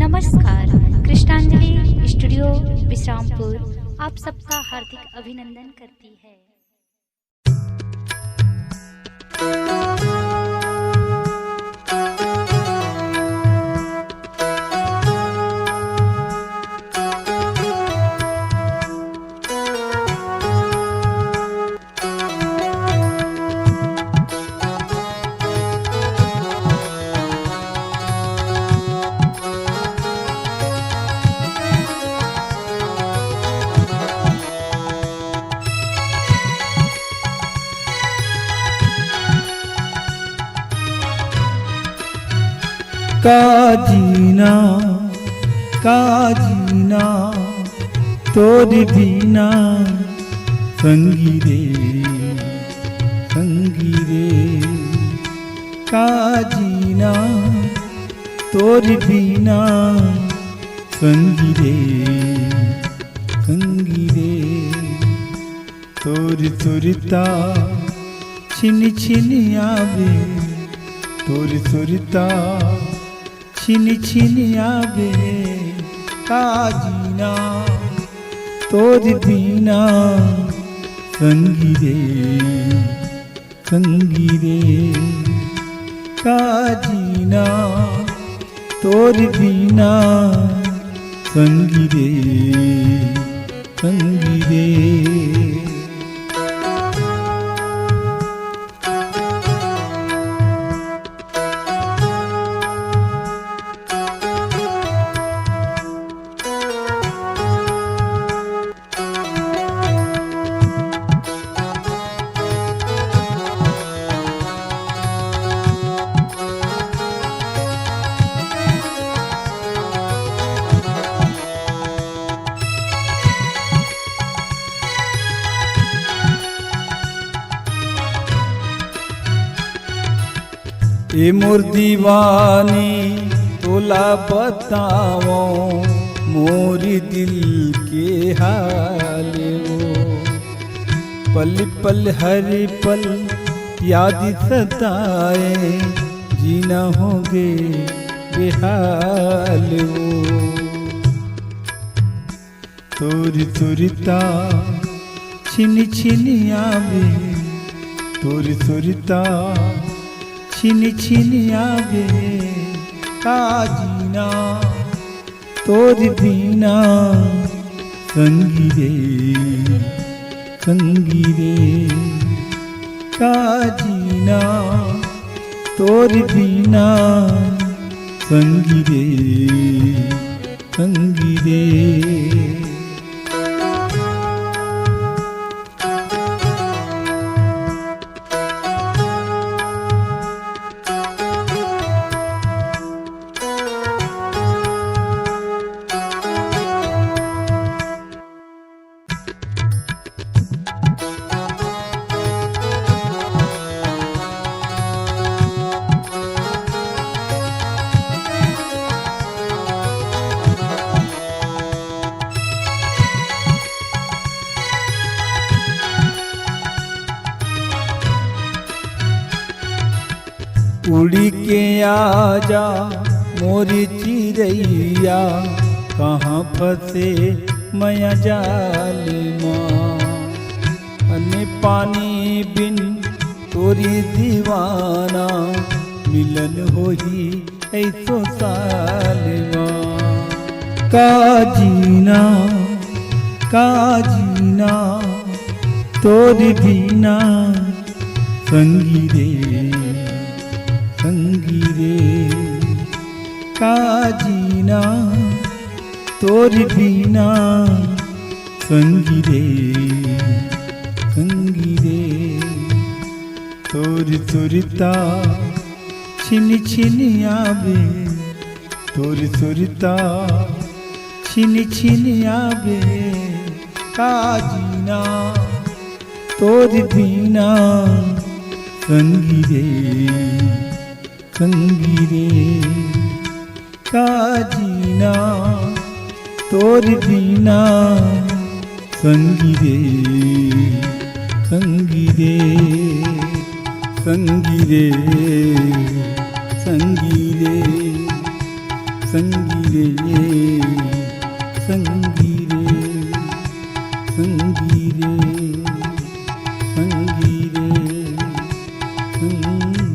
नमस्कार, कृष्णांजलि स्टूडियो विश्रामपुर आप सबका हार्दिक अभिनंदन करती है। काजीना काजीना तोरी बिना संगी रे काजीना तोरी बिना संगी रे तोरी सुरता छिन छिन आवे तोरी सुरता छिन छिन आवे काजीना तोरी बिना संगी रे काजीना तोरी बिना संगी रे ए मोर दीवानी तोला बताओ मोर दिल के हाल वो पल पल हर पल याद सताए जीना होगे बेहाल वो तोरी सुरता छिन छिन आवे तोरी सुरता छिन छिन आवे काजीना तोरी बिना संगी रे काजीना तोरी बिना संगी रे उड़ी के आजा मोरी चिड़ैया कहाँ फंसे मैया जाल माँ अने पानी बिन तोरी दीवाना मिलन होही ऐसो साल माँ काजीना तोरी बिना संगी रे काजीना तोरी बिना संगी रे तोरी सुरता छिन छिन आवे तोरी सुरता छिन छिन आवे काजीना तोरी बिना संगी रे काजीना तोरी बिना संगी रे संगी रे संगी रे संगी रे संगी रे संगी